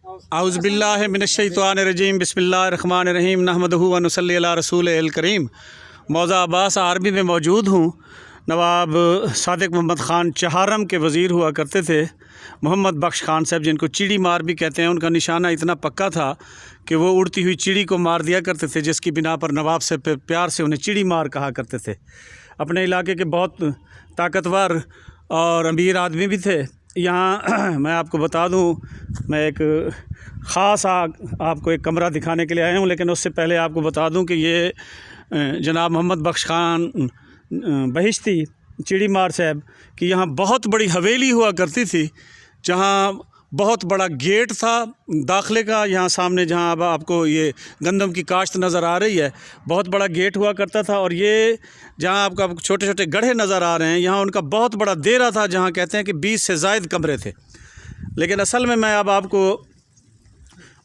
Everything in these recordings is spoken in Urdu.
اعوذ باللہ من الشیطان الرجیم بسم اللہ الرحمن الرحیم نحمدہ و نصلی علی رسول الکریم۔ موضع عباس عربی میں موجود ہوں۔ نواب صادق محمد خان چہارم کے وزیر ہوا کرتے تھے، محمد بخش خان صاحب، جن کو چڑی مار بھی کہتے ہیں۔ ان کا نشانہ اتنا پکا تھا کہ وہ اڑتی ہوئی چڑی کو مار دیا کرتے تھے، جس کی بنا پر نواب سے پیار سے انہیں چڑی مار کہا کرتے تھے۔ اپنے علاقے کے بہت طاقتور اور امیر آدمی بھی تھے۔ یہاں میں آپ کو بتا دوں، میں ایک خاص آپ کو ایک کمرہ دکھانے کے لیے آیا ہوں، لیکن اس سے پہلے آپ کو بتا دوں کہ یہ جناب محمد بخش خان بہشتی چڑی مار صاحب کی یہاں بہت بڑی حویلی ہوا کرتی تھی، جہاں بہت بڑا گیٹ تھا داخلے کا۔ یہاں سامنے جہاں اب آپ کو یہ گندم کی کاشت نظر آ رہی ہے، بہت بڑا گیٹ ہوا کرتا تھا۔ اور یہ جہاں آپ کو چھوٹے چھوٹے گڑھے نظر آ رہے ہیں، یہاں ان کا بہت بڑا دیرہ تھا، جہاں کہتے ہیں کہ 20 سے زائد کمرے تھے۔ لیکن اصل میں اب آپ کو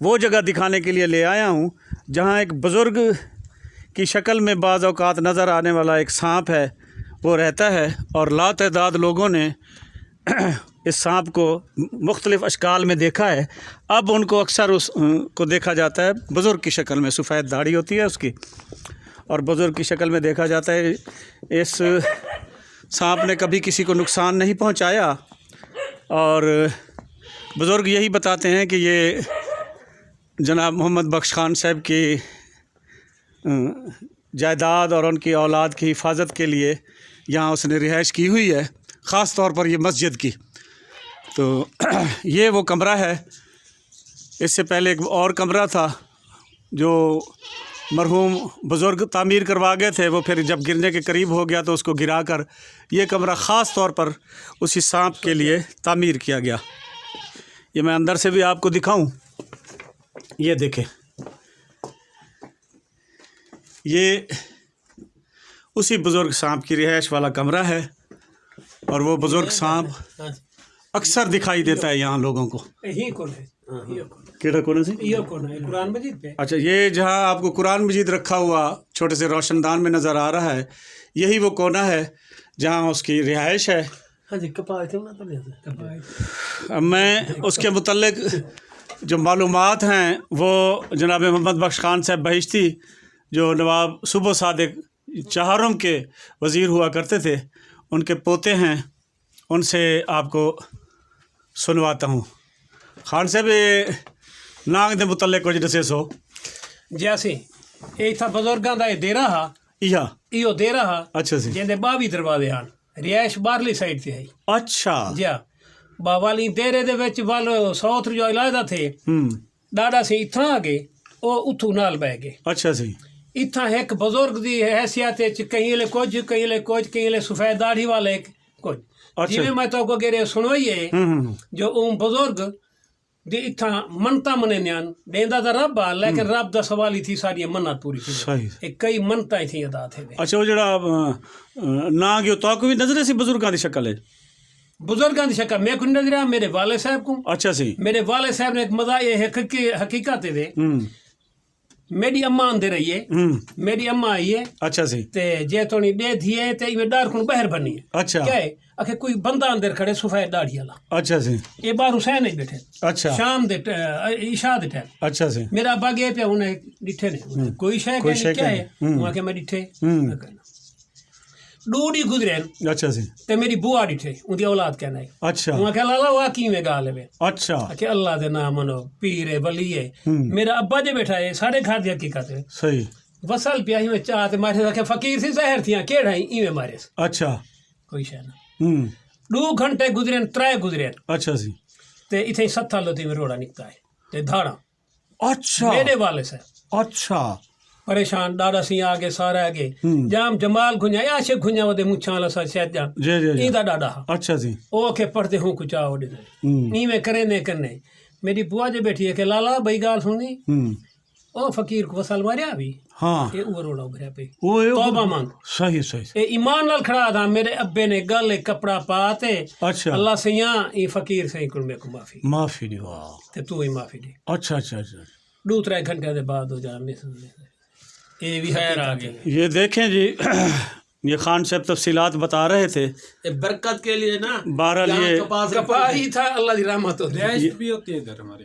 وہ جگہ دکھانے کے لیے لے آیا ہوں جہاں ایک بزرگ کی شکل میں بعض اوقات نظر آنے والا ایک سانپ ہے، وہ رہتا ہے۔ اور لاتعداد لوگوں نے اس سانپ کو مختلف اشکال میں دیکھا ہے۔ اب ان کو اکثر اس کو دیکھا جاتا ہے بزرگ کی شکل میں، سفید داڑھی ہوتی ہے اس کی، اور بزرگ کی شکل میں دیکھا جاتا ہے۔ اس سانپ نے کبھی کسی کو نقصان نہیں پہنچایا، اور بزرگ یہی بتاتے ہیں کہ یہ جناب محمد بخش خان صاحب کی جائیداد اور ان کی اولاد کی حفاظت کے لیے یہاں اس نے رہائش کی ہوئی ہے، خاص طور پر یہ مسجد کی۔ تو یہ وہ کمرہ ہے۔ اس سے پہلے ایک اور کمرہ تھا جو مرحوم بزرگ تعمیر کروا گئے تھے، وہ پھر جب گرنے کے قریب ہو گیا تو اس کو گرا کر یہ کمرہ خاص طور پر اسی سانپ کے لیے تعمیر کیا گیا۔ یہ میں اندر سے بھی آپ کو دکھاؤں، یہ دیکھیں، یہ اسی بزرگ سانپ کی رہائش والا کمرہ ہے، اور وہ بزرگ سانپ اکثر دکھائی دیتا ہے یہاں لوگوں کو۔ کیڑا کونا سی؟ قرآن مجید پہ۔ اچھا، یہ جہاں آپ کو قرآن مجید رکھا ہوا چھوٹے سے روشن دان میں نظر آ رہا ہے، یہی وہ کونا ہے جہاں اس کی رہائش ہے۔ اب میں اس کے متعلق جو معلومات ہیں وہ جناب محمد بخش خان صاحب بہشتی، جو نواب صوبہ صادق چہارم کے وزیر ہوا کرتے تھے، ان کے پوتے ہیں، ان سے آپ کو سنواتا ہوں۔ خان صاحب نانگ دے متعلق کچھ دسے سو۔ جیسے ایک تھا بزرگاں دا دیرا ہا، ایو دیرا ہا، اچھا سی، جندے 22 دروازے ہن، رہائش باہرلی سائڈ تے ہے۔ اچھا جا باوالی دیرے دے وچ وال ساؤتھ جو علاقہ تھے، ڈاڈا سی اتھاں آ گئے، او اتھوں نال بہ گئے۔ اچھا سی، اتھاں ایک بزرگ دی حیثیت وچ کہیں لے کچھ، کہیں لے کچھ، کہیں لے سفید داڑھی والے کچھ۔ جی میں تو کو گرے سنوئیے جو اون بزرگ دی اتھاں منتا منینیاں دیندا دا رب آ، لیکن رب دا سوال ہی تھی ساری منت پوری تھی۔ ایک کئی منتا ہی تھی ادا تھے۔ اچھا، وہ جڑا نانگ جو تو کو بھی نظر سی بزرگاں دی شکل ہے؟ بزرگاں دی شکل میں کو نظر آ میرے والد صاحب کو۔ اچھا سی، میرے والد صاحب نے ایک مزہ یہ حقیقت دے، میری اماں اندر رہی ہے، میری اماں آئی ہے، اچھا سی، تے جے تونی دے دھیے تے ایویں ڈار کھن باہر بنی ہے۔ اچھا، کیا ہے اکھے کوئی بندہ اندر کھڑے سفید داڑھی والا، اچھا سی، یہ باہر حسین نہیں بیٹھے، اچھا، شام دے عشاء دے ٹائم۔ اچھا سی، میرا ابا گئے پہ انہیں ڈٹھے نے کوئی شے کیا ہے، وہاں کہ میں ڈٹھے ڈوڑی گزرے، اچھا سی، تے میری بوا ڈٹھے، ان دی اولاد کہنا ہے، اچھا، وہاں کہ لالا وہ کیویں گال ہے، اچھا، کہ اللہ دے نام منو، پیر ہے، ولی ہے۔ میرا ابا جو بیٹھا ہے سارے گھر دی حقیقت ہے، صحیح، وصل پیا ہی میں چاہ تے مارے کہ فقیر سی زہر تھیاں کیڑا ہی ایویں مارے، اچھا، کوئی شے نہ۔ 2 گھنٹے گزرے، 3 گزرے، اچھا سی، تے اتھے 7 لوتی میں روڑا نکتا ہے تے دھاڑا اچھا، میرے والے سے اچھا، پریشان ڈاڈا سی آگے سارا آگے جام جمال گھنیا یا عاشق گھنیا ودے مچھاں لسا شاید جان جی جی جی، ایندا ڈاڈا اچھا سی، او کے پڑھتے ہوں کچھ آ وڈے نہیں میں کرے نے کرنے۔ میری بوا جو بیٹھی ہے کہ لالا بھائی گال سننی، او فقیر کو وصل ماریا بھی، ہاں، اے او روڑا ابھریا پہ اوے توبہ مانگ، صحیح صحیح، اے ایمان نال کھڑا تھا۔ میرے ابے نے گل کپڑا پاتے، اچھا، اللہ سیاں ای فقیر سے کن میں کو معافی معافی دی، واہ، تے تو ہی معافی دی۔ اچھا اچھا اچھا، 2-3 گھنٹے دے بعد ہو جا یہ بھی خیر آ گئے۔ یہ دیکھیں جی، یہ خان صاحب تفصیلات بتا رہے تھے برکت کے لیے نا، بہرحال یہ کپاہی تھا، اللہ دی رحمت ہوتی ہے۔ رہائش بھی ہوتی ہے ادھر ہماری۔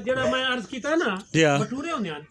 ਜਿਹੜਾ ਮੈਂ ਅਰਜ਼ ਕੀਤਾ ਨਾ Yeah. ਭਟੂਰੇ ਹੁੰਦੇ ਹਨ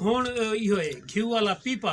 ਹੁਣ ਇਹੋ ਹੈ ਘਿਓ ਵਾਲਾ ਪੀਪਾ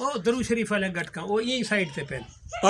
ਉਹ ਦਰੂ ਸ਼ਰੀਫ ਵਾਲੇ ਗਟਕਾ ਉਹ ਇਹ ਸਾਈਡ ਤੇ ਪੈਣ